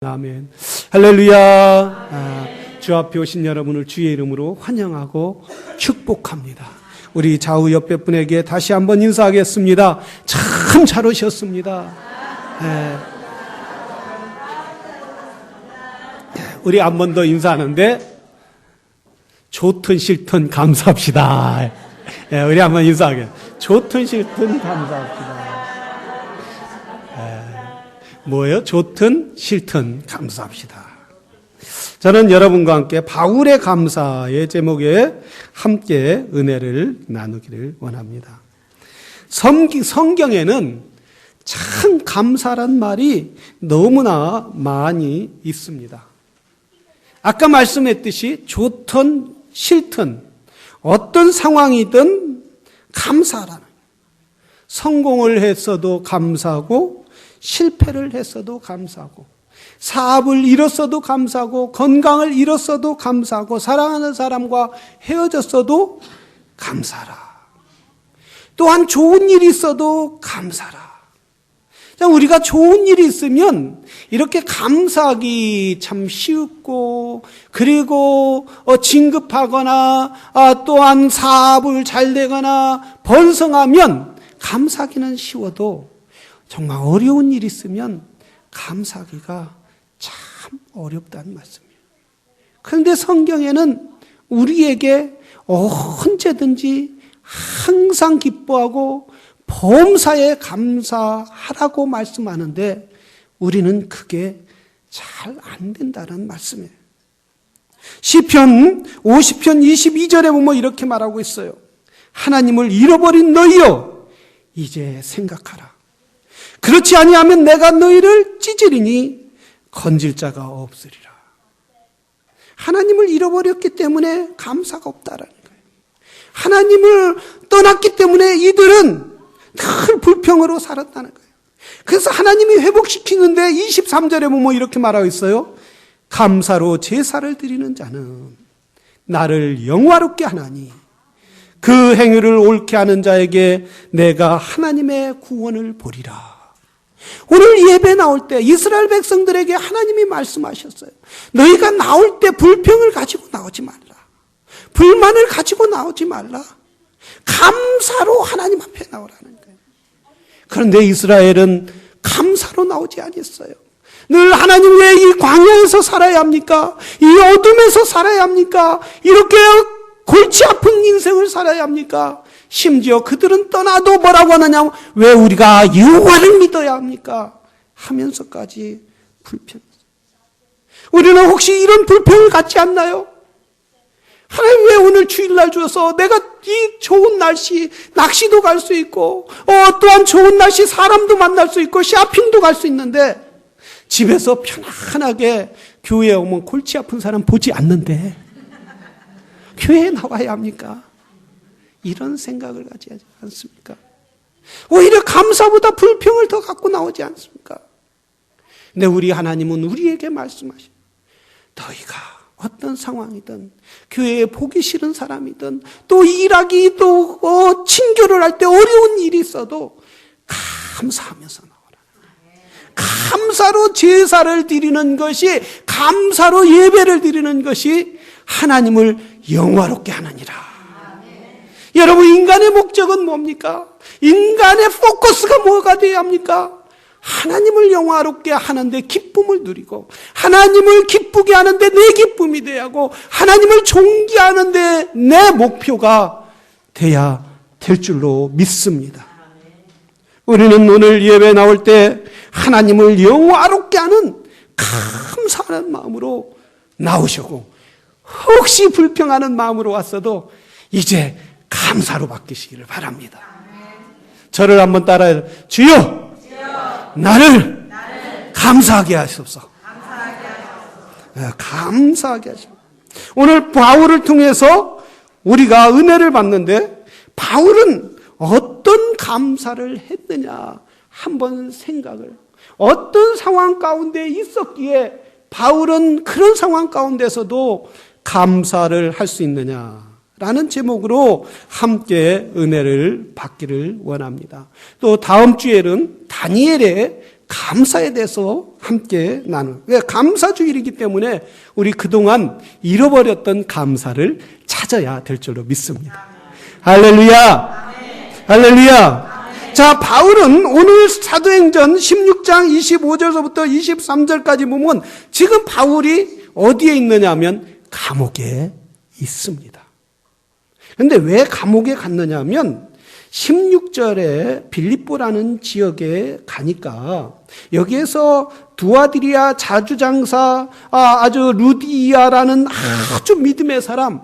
아멘. 할렐루야. 주 앞에 오신 여러분을 주의 이름으로 환영하고 축복합니다. 우리 좌우 옆에 분에게 다시 한번 인사하겠습니다. 참 잘 오셨습니다. 우리 한 번 더 인사하는데 좋든 싫든 감사합시다. 우리 한번 인사하겠습니다. 좋든 싫든 감사합시다. 뭐예요? 좋든 싫든 감사합시다. 저는 여러분과 함께 바울의 감사의 제목에 함께 은혜를 나누기를 원합니다. 성경에는 참 감사란 말이 너무나 많이 있습니다. 아까 말씀했듯이 좋든 싫든 어떤 상황이든 감사라는, 성공을 했어도 감사하고 실패를 했어도 감사하고, 사업을 잃었어도 감사하고, 건강을 잃었어도 감사하고, 사랑하는 사람과 헤어졌어도 감사라. 또한 좋은 일이 있어도 감사라. 우리가 좋은 일이 있으면 이렇게 감사하기 참 쉽고, 그리고 진급하거나 또한 사업을 잘 되거나 번성하면 감사하기는 쉬워도 정말 어려운 일이 있으면 감사하기가 참 어렵다는 말씀이에요. 그런데 성경에는 우리에게 언제든지 항상 기뻐하고 범사에 감사하라고 말씀하는데 우리는 그게 잘 안 된다는 말씀이에요. 시편 50편 22절에 보면 이렇게 말하고 있어요. 하나님을 잃어버린 너희여 이제 생각하라. 그렇지 아니하면 내가 너희를 찢으리니 건질 자가 없으리라. 하나님을 잃어버렸기 때문에 감사가 없다라는 거예요. 하나님을 떠났기 때문에 이들은 늘 불평으로 살았다는 거예요. 그래서 하나님이 회복시키는데 23절에 보면 이렇게 말하고 있어요. 감사로 제사를 드리는 자는 나를 영화롭게 하나니 그 행위를 옳게 하는 자에게 내가 하나님의 구원을 보리라. 오늘 예배 나올 때 이스라엘 백성들에게 하나님이 말씀하셨어요. 너희가 나올 때 불평을 가지고 나오지 말라. 불만을 가지고 나오지 말라. 감사로 하나님 앞에 나오라는 거예요. 그런데 이스라엘은 감사로 나오지 않았어요. 늘 하나님 왜 이 광야에서 살아야 합니까? 이 어둠에서 살아야 합니까? 이렇게 골치 아픈 인생을 살아야 합니까? 심지어 그들은 떠나도 뭐라고 하느냐? 왜 우리가 여호와를 믿어야 합니까? 하면서까지 불평했어요. 우리는 혹시 이런 불평을 갖지 않나요? 하나님 왜 오늘 주일날 주어서 내가 이 좋은 날씨 낚시도 갈 수 있고 또한 좋은 날씨 사람도 만날 수 있고 쇼핑도 갈 수 있는데 집에서 편안하게 교회에 오면 골치 아픈 사람 보지 않는데 교회에 나와야 합니까? 이런 생각을 가지지 않습니까? 오히려 감사보다 불평을 더 갖고 나오지 않습니까? 근데 우리 하나님은 우리에게 말씀하셔요. 너희가 어떤 상황이든 교회에 보기 싫은 사람이든 또 일하기 또 친교를 할 때 어려운 일이 있어도 감사하면서 나오라. 감사로 제사를 드리는 것이, 감사로 예배를 드리는 것이 하나님을 영화롭게 하느니라. 여러분, 인간의 목적은 뭡니까? 인간의 포커스가 뭐가 되어야 합니까? 하나님을 영화롭게 하는데 기쁨을 누리고, 하나님을 기쁘게 하는데 내 기쁨이 돼야 하고, 하나님을 존귀하는데 내 목표가 돼야 될 줄로 믿습니다. 우리는 오늘 예배 나올 때 하나님을 영화롭게 하는 감사하는 마음으로 나오시고, 혹시 불평하는 마음으로 왔어도 이제 감사로 바뀌시기를 바랍니다. 저를 한번 따라해요. 주여, 나를 감사하게 하시옵소서. 감사하게 하시옵소서. 오늘 바울을 통해서 우리가 은혜를 받는데 바울은 어떤 감사를 했느냐 한번 생각을, 어떤 상황 가운데 있었기에 바울은 그런 상황 가운데서도 감사를 할 수 있느냐라는 제목으로 함께 은혜를 받기를 원합니다. 또 다음 주에는 다니엘의 감사에 대해서 함께 왜 감사주일이기 때문에 우리 그동안 잃어버렸던 감사를 찾아야 될 줄로 믿습니다. 할렐루야! 할렐루야! 자, 바울은 오늘 사도행전 16장 25절서부터 23절까지 보면 지금 바울이 어디에 있느냐 하면 감옥에 있습니다. 그런데 왜 감옥에 갔느냐 하면 16절에 빌립보라는 지역에 가니까 여기에서 두아디리아 자주장사 아주 루디아라는 아주 믿음의 사람,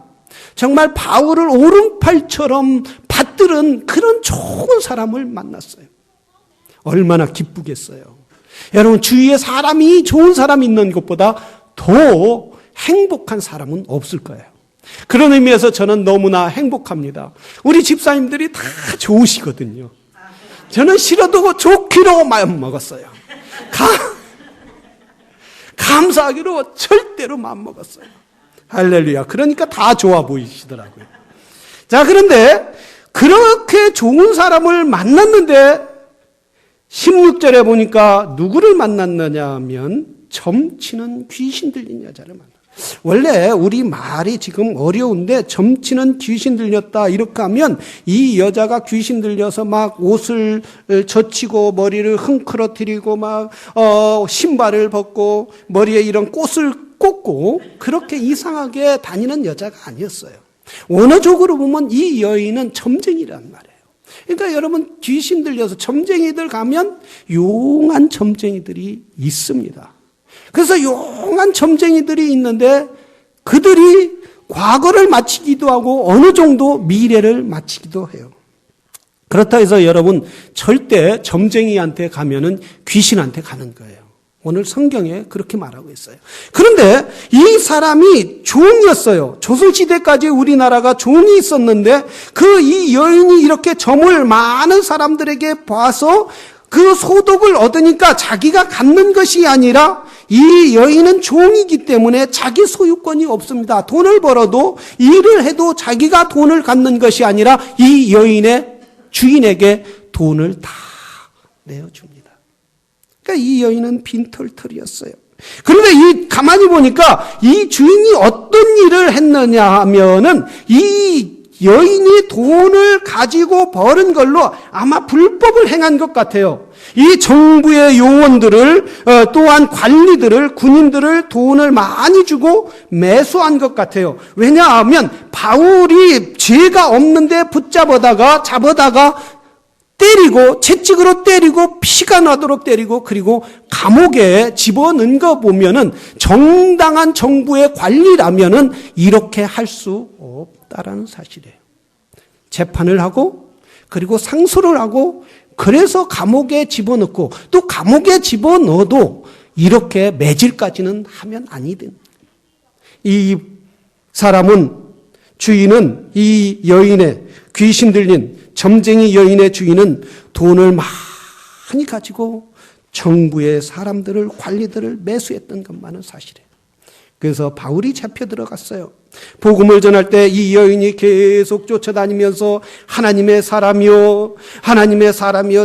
정말 바울을 오른팔처럼 받들은 그런 좋은 사람을 만났어요. 얼마나 기쁘겠어요. 여러분, 주위에 사람이 좋은 사람이 있는 것보다 더 행복한 사람은 없을 거예요. 그런 의미에서 저는 너무나 행복합니다. 우리 집사님들이 다 좋으시거든요. 저는 싫어도 좋기로 마음 먹었어요. 감사하기로 절대로 마음 먹었어요. 할렐루야. 그러니까 다 좋아 보이시더라고요. 자, 그런데 그렇게 좋은 사람을 만났는데 16절에 보니까 누구를 만났느냐 하면 점치는 귀신 들린 여자를 만났어요. 원래 우리 말이 지금 어려운데 점치는 귀신 들렸다 이렇게 하면 이 여자가 귀신 들려서 막 옷을 젖히고 머리를 흥크러뜨리고 막 신발을 벗고 머리에 이런 꽃을 꽂고 그렇게 이상하게 다니는 여자가 아니었어요. 원어적으로 보면 이 여인은 점쟁이란 말이에요. 그러니까 여러분, 귀신 들려서 점쟁이들 가면 용한 점쟁이들이 있습니다. 그래서 용한 점쟁이들이 있는데 그들이 과거를 맞히기도 하고 어느 정도 미래를 맞히기도 해요. 그렇다 해서 여러분, 절대 점쟁이한테 가면은 귀신한테 가는 거예요. 오늘 성경에 그렇게 말하고 있어요. 그런데 이 사람이 종이었어요. 조선시대까지 우리나라가 종이 있었는데 그 이 여인이 이렇게 점을 많은 사람들에게 봐서 그 소득을 얻으니까 자기가 갖는 것이 아니라 이 여인은 종이기 때문에 자기 소유권이 없습니다. 돈을 벌어도 일을 해도 자기가 돈을 갖는 것이 아니라 이 여인의 주인에게 돈을 다 내어줍니다. 그러니까 이 여인은 빈털털이었어요. 그런데 가만히 보니까 이 주인이 어떤 일을 했느냐 하면은 이 여인이 돈을 가지고 버는 걸로 아마 불법을 행한 것 같아요. 이 정부의 요원들을 또한 관리들을 군인들을 돈을 많이 주고 매수한 것 같아요. 왜냐하면 바울이 죄가 없는데 잡아다가 때리고 채찍으로 때리고 피가 나도록 때리고 그리고 감옥에 집어넣은 거 보면은 정당한 정부의 관리라면은 이렇게 할 수 없다라는 사실이에요. 재판을 하고 그리고 상소를 하고 그래서 감옥에 집어넣고 또 감옥에 집어넣어도 이렇게 매질까지는 하면 아니든. 이 사람은 주인은 이 여인의 귀신 들린 점쟁이 여인의 주인은 돈을 많이 가지고 정부의 사람들을 관리들을 매수했던 것만은 사실이에요. 그래서 바울이 잡혀 들어갔어요. 복음을 전할 때 이 여인이 계속 쫓아다니면서 하나님의 사람이요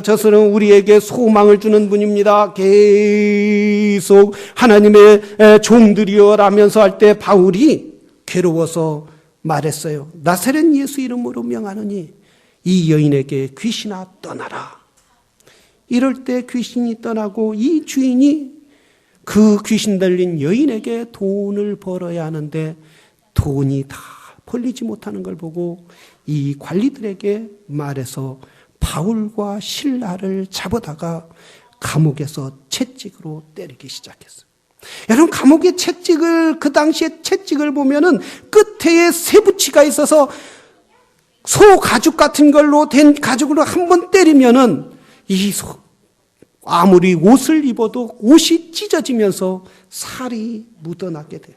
저들은 우리에게 소망을 주는 분입니다. 계속 하나님의 종들이요 라면서 할 때 바울이 괴로워서 말했어요. 나사렛 예수 이름으로 명하노니 이 여인에게 귀신아 떠나라. 이럴 때 귀신이 떠나고 이 주인이 그 귀신 들린 여인에게 돈을 벌어야 하는데 돈이 다 벌리지 못하는 걸 보고 이 관리들에게 말해서 바울과 실라를 잡아다가 감옥에서 채찍으로 때리기 시작했어요. 여러분, 감옥의 채찍을, 그 당시에 채찍을 보면은 끝에 쇠붙이가 있어서 소 가죽 같은 걸로 된 가죽으로 한번 때리면은 아무리 옷을 입어도 옷이 찢어지면서 살이 묻어나게 돼요.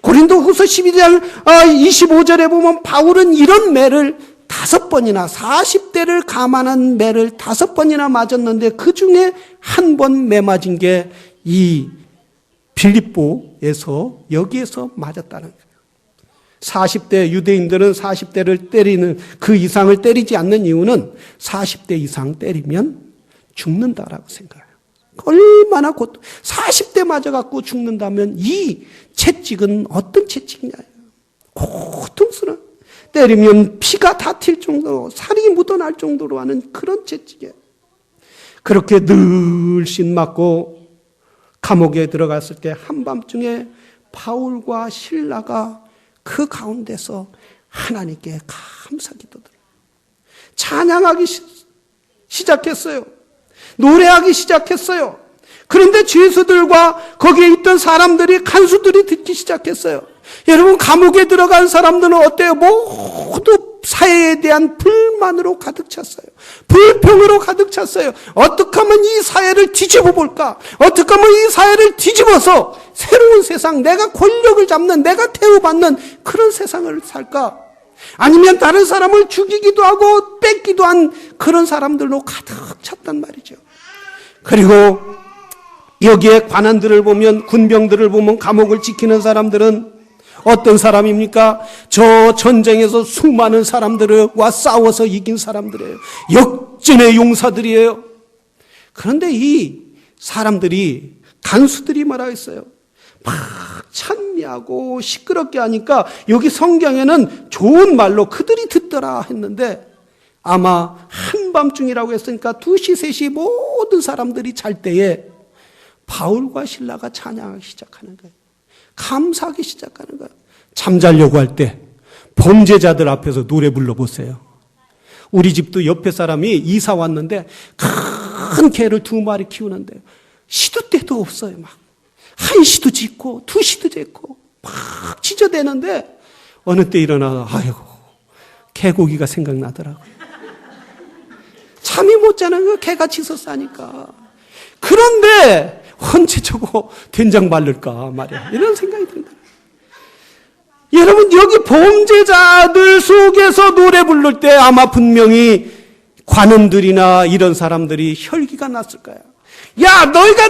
고린도후서 12장 25절에 보면 바울은 이런 매를 5번이나 40대를 감안한 매를 5번이나 맞았는데 그 중에 한 번 매 맞은 게 이 빌립보에서 여기에서 맞았다는 거예요. 40대 유대인들은 40대를 때리는 그 이상을 때리지 않는 이유는 40대 이상 때리면 죽는다라고 생각해요. 얼마나 40대 맞아갖고 죽는다면 이 채찍은 어떤 채찍이냐. 고통스러워. 때리면 피가 다 튈 정도로, 살이 묻어날 정도로 하는 그런 채찍이에요. 그렇게 늘씬 맞고 감옥에 들어갔을 때 한밤중에 바울과 실라가 그 가운데서 하나님께 감사 기도들 찬양하기 시작했어요. 노래하기 시작했어요. 그런데 죄수들과 거기에 있던 사람들이, 간수들이 듣기 시작했어요. 여러분, 감옥에 들어간 사람들은 어때요? 모두 사회에 대한 불만으로 가득 찼어요. 불평으로 가득 찼어요. 어떻게 하면 이 사회를 뒤집어 볼까? 어떻게 하면 이 사회를 뒤집어서 새로운 세상, 내가 권력을 잡는, 내가 대우받는 그런 세상을 살까? 아니면 다른 사람을 죽이기도 하고 뺏기도 한 그런 사람들로 가득 찼단 말이죠. 그리고 여기에 관원들을 보면, 군병들을 보면, 감옥을 지키는 사람들은 어떤 사람입니까? 저 전쟁에서 수많은 사람들과 싸워서 이긴 사람들이에요. 역전의 용사들이에요. 그런데 이 사람들이, 간수들이 뭐라 했어요? 막 찬미하고 시끄럽게 하니까 여기 성경에는 좋은 말로 그들이 듣더라 했는데, 아마 한밤중이라고 했으니까 2시, 3시 모든 사람들이 잘 때에 바울과 실라가 찬양하기 시작하는 거예요. 감사하기 시작하는 거예요. 잠자려고 할 때 범죄자들 앞에서 노래 불러보세요. 우리 집도 옆에 사람이 이사 왔는데 큰 개를 2마리 키우는데 시도 때도 없어요. 막 1시도 짖고 2시도 짖고 막 짖어대는데 어느 때 일어나서 아이고 개고기가 생각나더라고요. 잠이 못 자는 거 개가 짖었으니까. 그런데 언제 저거 된장 바를까 말이야. 이런 생각이 듭니다. 여러분, 여기 범죄자들 속에서 노래 부를 때 아마 분명히 관원들이나 이런 사람들이 혈기가 났을 거야. 야, 너희가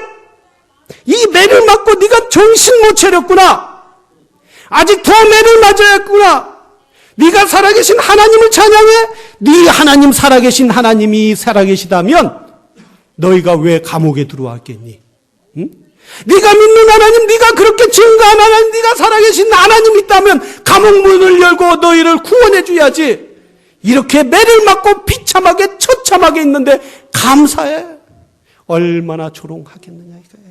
이 매를 맞고 네가 정신 못 차렸구나. 아직 더 매를 맞아야겠구나. 네가 살아계신 하나님을 찬양해. 네 하나님, 살아계신 하나님이 살아계시다면 너희가 왜 감옥에 들어왔겠니? 응? 네가 믿는 하나님, 네가 그렇게 증거한 하나님, 네가 살아계신 하나님이 있다면 감옥 문을 열고 너희를 구원해 줘야지. 이렇게 매를 맞고 비참하게 처참하게 있는데 감사해. 얼마나 조롱하겠느냐 이거예요.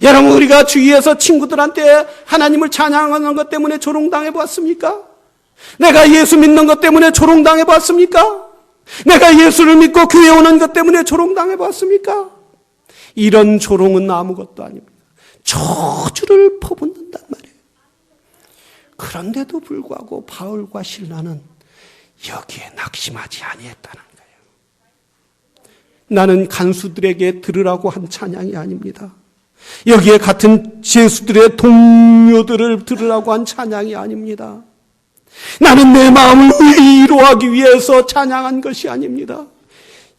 여러분, 우리가 주위에서 친구들한테 하나님을 찬양하는 것 때문에 조롱당해 보았습니까? 내가 예수 믿는 것 때문에 조롱당해 보았습니까? 내가 예수를 믿고 교회 오는 것 때문에 조롱당해 보았습니까? 이런 조롱은 아무것도 아닙니다. 저주를 퍼붓는단 말이에요. 그런데도 불구하고 바울과 실라는 여기에 낙심하지 아니했다는 거예요. 나는 간수들에게 들으라고 한 찬양이 아닙니다. 여기에 같은 죄수들의 동료들을 들으라고 한 찬양이 아닙니다. 나는 내 마음을 위로하기 위해서 찬양한 것이 아닙니다.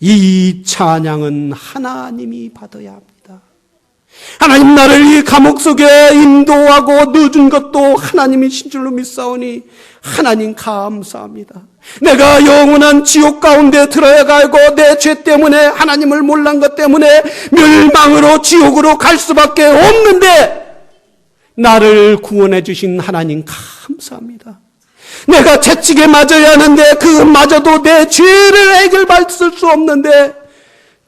이 찬양은 하나님이 받아야 합니다. 하나님, 나를 이 감옥 속에 인도하고 넣어준 것도 하나님이신 줄로 믿사오니 하나님 감사합니다. 내가 영원한 지옥 가운데 들어야 가고 내 죄 때문에, 하나님을 몰란 것 때문에 멸망으로 지옥으로 갈 수밖에 없는데 나를 구원해 주신 하나님 감사합니다. 내가 채찍에 맞아야 하는데 그마저도 내 죄를 해결받을 수 없는데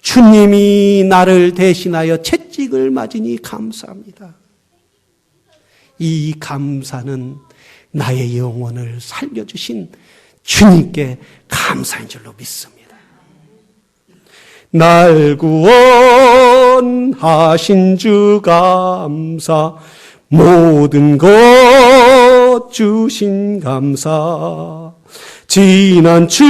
주님이 나를 대신하여 채찍을 맞으니 감사합니다. 이 감사는 나의 영혼을 살려주신 주님께 감사인 줄로 믿습니다. 날 구원하신 주 감사, 모든 것 주신 감사, 지난 추억이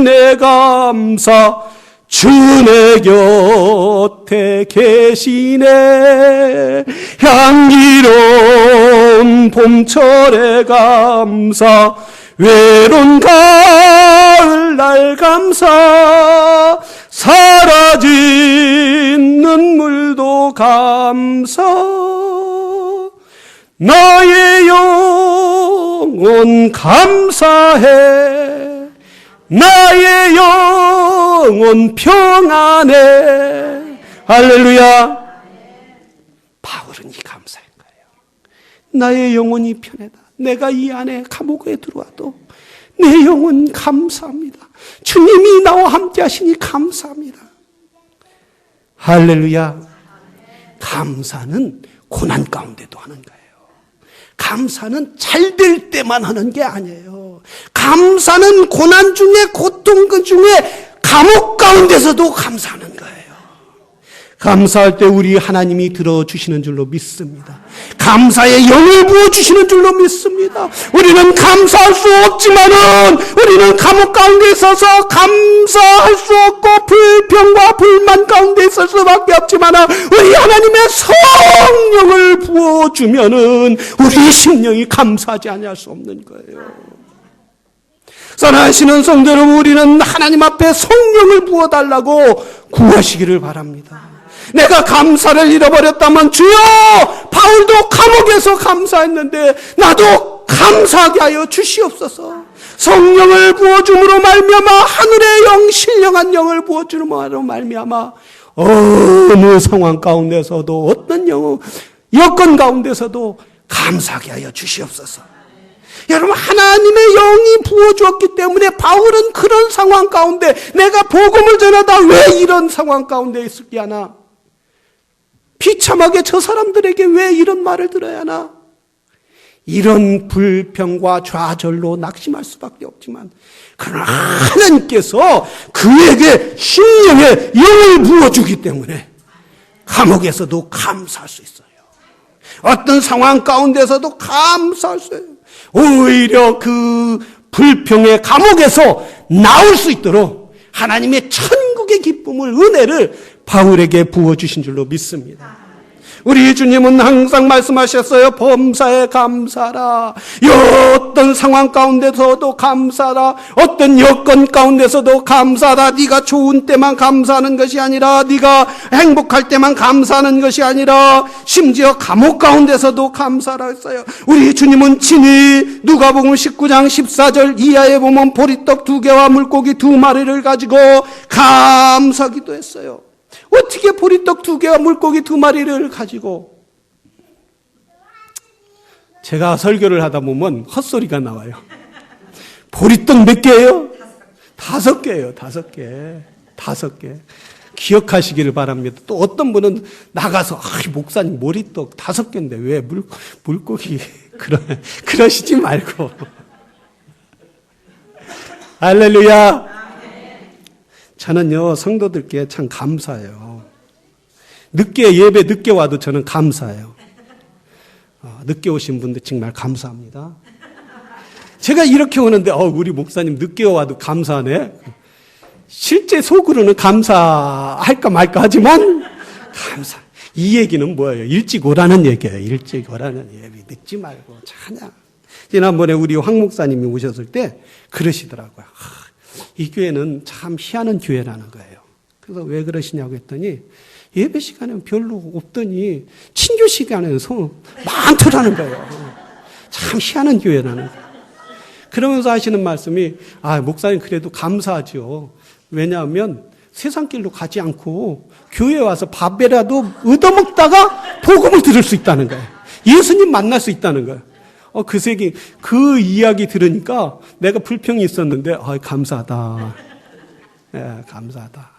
내 감사, 주 내 곁에 계시네. 향기로운 봄철의 감사, 외로운 가을날 감사, 사라진 눈물도 감사, 나의 영혼 감사해. 나의 영혼 평안해. 할렐루야. 바울은 이 감사인 거예요. 나의 영혼이 편하다. 내가 이 안에 감옥에 들어와도 내 영혼 감사합니다. 주님이 나와 함께 하시니 감사합니다. 할렐루야. 감사는 고난 가운데도 하는 거예요. 감사는 잘 될 때만 하는 게 아니에요. 감사는 고난 중에, 고통 중에, 감옥 가운데서도 감사하는 거예요. 감사할 때 우리 하나님이 들어주시는 줄로 믿습니다. 감사의 영을 부어주시는 줄로 믿습니다. 우리는 감사할 수 없지만은 우리는 감옥 가운데 있어서 감사할 수 없고 불평과 불만 가운데 있을 수밖에 없지만은 우리 하나님의 성령을 부어주면은 우리 심령이 감사하지 아니할 수 없는 거예요. 사랑하시는 성도 여러분, 우리는 하나님 앞에 성령을 부어달라고 구하시기를 바랍니다. 내가 감사를 잃어버렸다면 주여, 바울도 감옥에서 감사했는데 나도 감사하게 하여 주시옵소서. 성령을 부어줌으로 말미암아 하늘의 영, 신령한 영을 부어줌으로 말미암아 어느 상황 가운데서도 어떤 여건 가운데서도 감사하게 하여 주시옵소서. 여러분, 하나님의 영이 부어주었기 때문에 바울은 그런 상황 가운데 내가 복음을 전하다 왜 이런 상황 가운데 있을게 하나? 비참하게 저 사람들에게 왜 이런 말을 들어야 하나? 이런 불평과 좌절로 낙심할 수밖에 없지만 그러나 하나님께서 그에게 신령의 영을 부어주기 때문에 감옥에서도 감사할 수 있어요. 어떤 상황 가운데서도 감사할 수 있어요. 오히려 그 불평의 감옥에서 나올 수 있도록 하나님의 천국의 기쁨을, 은혜를 바울에게 부어주신 줄로 믿습니다. 우리 주님은 항상 말씀하셨어요. 범사에 감사라. 어떤 상황 가운데서도 감사라. 어떤 여건 가운데서도 감사라. 네가 좋은 때만 감사하는 것이 아니라, 네가 행복할 때만 감사하는 것이 아니라, 심지어 감옥 가운데서도 감사라 했어요. 우리 주님은 친히 누가복음 19장 14절 이하에 보면 보리떡 2개와 물고기 2마리를 가지고 감사기도 했어요. 어떻게 보리떡 2개와 물고기 2마리를 가지고? 제가 설교를 하다 보면 헛소리가 나와요. 보리떡 몇 개예요? 5개예요. 5개. 5개. 기억하시기를 바랍니다. 또 어떤 분은 나가서 목사님 보리떡 5개인데 왜 물고기 그러시지 말고. 할렐루야. 저는요, 성도들께 참 감사해요. 예배 늦게 와도 저는 감사해요. 늦게 오신 분들 정말 감사합니다. 제가 이렇게 오는데, 우리 목사님 늦게 와도 감사하네. 실제 속으로는 감사할까 말까 하지만, 감사. 이 얘기는 뭐예요? 일찍 오라는 얘기예요. 일찍 오라는 얘기. 늦지 말고 찬양. 지난번에 우리 황 목사님이 오셨을 때 그러시더라고요. 이 교회는 참 희한한 교회라는 거예요. 그래서 왜 그러시냐고 했더니 예배 시간에는 별로 없더니 친교 시간에는 많더라는 거예요. 참 희한한 교회라는 거예요. 그러면서 하시는 말씀이 목사님 그래도 감사하죠. 왜냐하면 세상 길로 가지 않고 교회에 와서 밥이라도 얻어먹다가 복음을 들을 수 있다는 거예요. 예수님 만날 수 있다는 거예요. 그 이야기 들으니까 내가 불평이 있었는데, 감사하다. 예, 감사하다.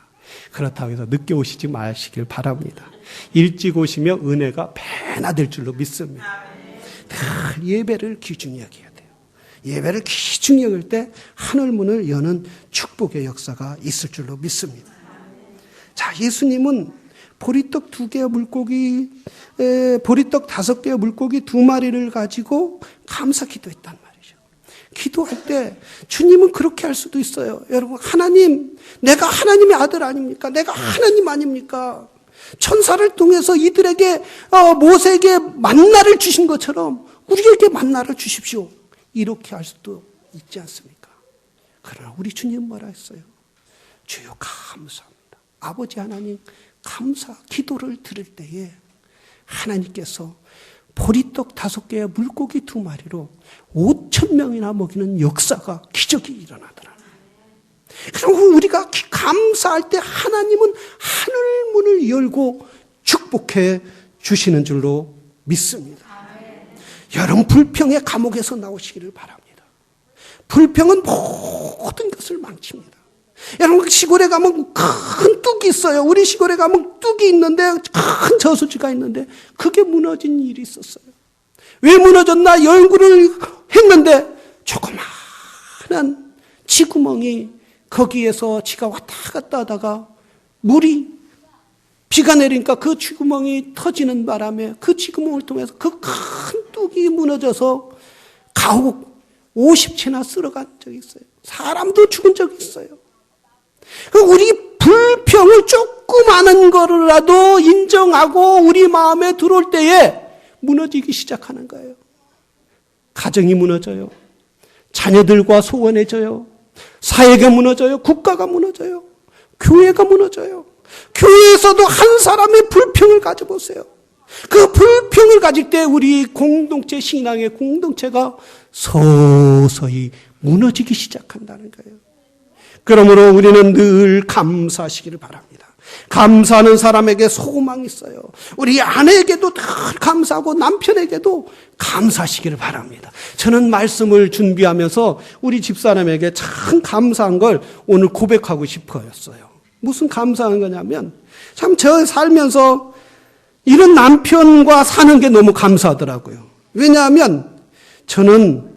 그렇다고 해서 늦게 오시지 마시길 바랍니다. 일찍 오시면 은혜가 배나 될 줄로 믿습니다. 늘 예배를 귀중히 여겨야 돼요. 예배를 귀중히 여길 때 하늘문을 여는 축복의 역사가 있을 줄로 믿습니다. 자, 예수님은 보리떡 2개와 보리떡 5개와 물고기 2마리를 가지고 감사 기도했단 말이죠. 기도할 때 주님은 그렇게 할 수도 있어요. 여러분, 하나님, 내가 하나님의 아들 아닙니까? 내가 하나님 아닙니까? 천사를 통해서 이들에게 모세에게 만나를 주신 것처럼 우리에게 만나를 주십시오. 이렇게 할 수도 있지 않습니까? 그러나 우리 주님 뭐라 했어요? 주여 감사합니다. 아버지 하나님 감사 기도를 들을 때에 하나님께서 보리떡 5개와 물고기 2마리로 5,000명이나 먹이는 역사가, 기적이 일어나더라. 그리고 우리가 감사할 때 하나님은 하늘 문을 열고 축복해 주시는 줄로 믿습니다. 여러분, 불평의 감옥에서 나오시기를 바랍니다. 불평은 모든 것을 망칩니다. 여러분, 시골에 가면 큰 뚝이 있어요. 우리 시골에 가면 뚝이 있는데, 큰 저수지가 있는데 그게 무너진 일이 있었어요. 왜 무너졌나? 연구를 했는데 조그마한 지구멍이 거기에서 지가 왔다 갔다 하다가 비가 내리니까 그 지구멍이 터지는 바람에 그 지구멍을 통해서 그 큰 뚝이 무너져서 가옥 50채나 쓸어간 적이 있어요. 사람도 죽은 적이 있어요. 우리 불평을 조그마한 거라도 인정하고 우리 마음에 들어올 때에 무너지기 시작하는 거예요. 가정이 무너져요. 자녀들과 소원해져요. 사회가 무너져요. 국가가 무너져요. 교회가 무너져요. 교회에서도 한 사람의 불평을 가져보세요. 그 불평을 가질 때 우리 공동체, 신앙의 공동체가 서서히 무너지기 시작한다는 거예요. 그러므로 우리는 늘 감사하시기를 바랍니다. 감사하는 사람에게 소망이 있어요. 우리 아내에게도 늘 감사하고 남편에게도 감사하시기를 바랍니다. 저는 말씀을 준비하면서 우리 집사람에게 참 감사한 걸 오늘 고백하고 싶어였어요. 무슨 감사한 거냐면, 참 저 살면서 이런 남편과 사는 게 너무 감사하더라고요. 왜냐하면 저는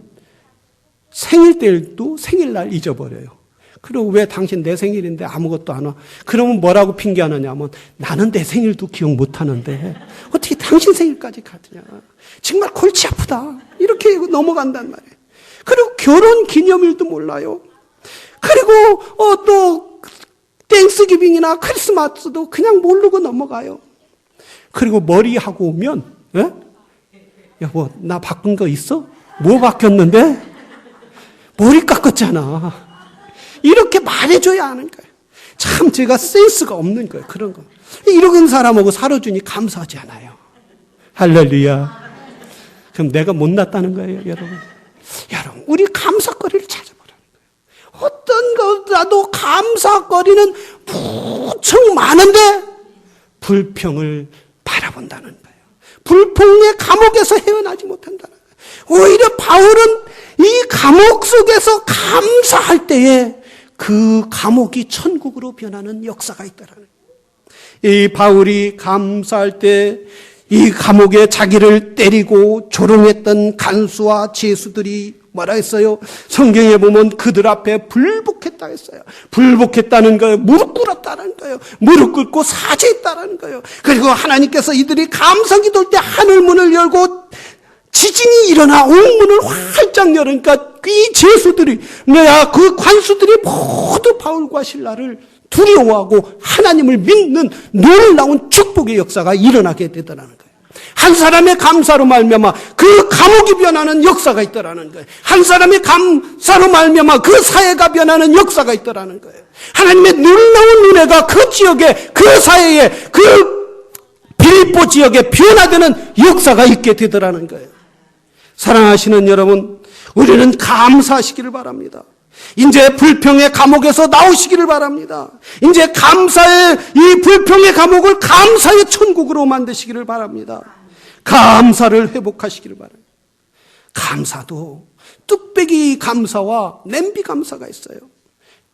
생일 때도 생일날 잊어버려요. 그리고 왜 당신 내 생일인데 아무것도 안 와? 그러면 뭐라고 핑계하느냐면, 나는 내 생일도 기억 못 하는데 어떻게 당신 생일까지 가느냐. 정말 골치 아프다. 이렇게 넘어간단 말이에요. 그리고 결혼 기념일도 몰라요. 그리고 또 땡스기빙이나 크리스마스도 그냥 모르고 넘어가요. 그리고 머리하고 오면, 여보, 나 바꾼 거 있어? 뭐 바뀌었는데? 머리 깎았잖아. 이렇게 말해줘야 하는 거예요. 참 제가 센스가 없는 거예요. 그런 거. 이런 사람하고 살아주니 감사하지 않아요. 할렐루야. 그럼 내가 못났다는 거예요, 여러분. 여러분, 우리 감사거리를 찾아보라는 거예요. 어떤 것라도 감사거리는 무척 많은데 불평을 바라본다는 거예요. 불평의 감옥에서 헤어나지 못한다는 거예요. 오히려 바울은 이 감옥 속에서 감사할 때에 그 감옥이 천국으로 변하는 역사가 있더라는 거예요. 이 바울이 감사할 때 이 감옥에 자기를 때리고 조롱했던 간수와 죄수들이 뭐라 했어요? 성경에 보면 그들 앞에 불복했다 했어요. 불복했다는 거예요. 무릎 꿇었다는 거예요. 무릎 꿇고 사죄했다는 거예요. 그리고 하나님께서 이들이 감사기도할 때 하늘문을 열고 지진이 일어나 옥문을 활짝 열으니까 이 죄수들이, 그 관수들이 모두 바울과 실라를 두려워하고 하나님을 믿는 놀라운 축복의 역사가 일어나게 되더라는 거예요. 한 사람의 감사로 말미암아 그 감옥이 변하는 역사가 있더라는 거예요. 한 사람의 감사로 말미암아 그 사회가 변하는 역사가 있더라는 거예요. 하나님의 놀라운 은혜가 그 지역에, 그 사회에, 그 빌립보 지역에 변화되는 역사가 있게 되더라는 거예요. 사랑하시는 여러분, 우리는 감사하시기를 바랍니다. 이제 불평의 감옥에서 나오시기를 바랍니다. 이제 감사의 이 불평의 감옥을 감사의 천국으로 만드시기를 바랍니다. 감사를 회복하시기를 바랍니다. 감사도 뚝배기 감사와 냄비 감사가 있어요.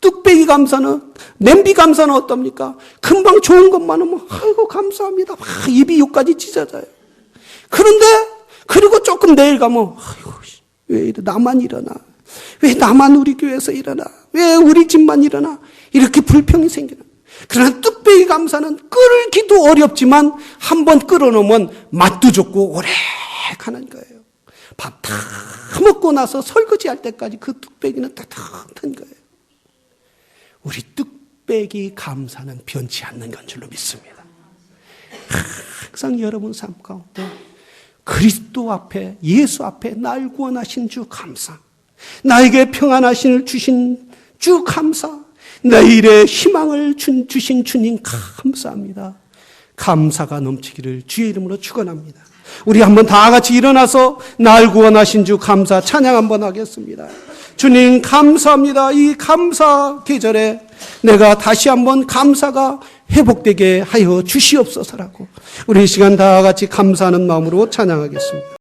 뚝배기 감사는, 냄비 감사는 어떻습니까? 금방 좋은 것만 하면 아이고 감사합니다. 막 입이 욕까지 찢어져요. 그런데 그리고 조금 내일 가면 아이고 왜 이래, 나만 일어나? 왜 나만 우리 교회에서 일어나? 왜 우리 집만 일어나? 이렇게 불평이 생기는. 그러나 뚝배기 감사는 끓기도 어렵지만 한번 끓여놓으면 맛도 좋고 오래 가는 거예요. 밥 다 먹고 나서 설거지할 때까지 그 뚝배기는 따뜻한 거예요. 우리 뚝배기 감사는 변치 않는 건 줄로 믿습니다. 항상 여러분 삶 가운데 그리스도 앞에, 예수 앞에 날 구원하신 주 감사, 나에게 평안하심을 주신 주 감사, 내일의 희망을 주신 주님 감사합니다. 감사가 넘치기를 주의 이름으로 축원합니다. 우리 한번 다 같이 일어나서 날 구원하신 주 감사 찬양 한번 하겠습니다. 주님 감사합니다. 이 감사 계절에 내가 다시 한번 감사가 회복되게 하여 주시옵소서라고 우리 이 시간 다 같이 감사하는 마음으로 찬양하겠습니다.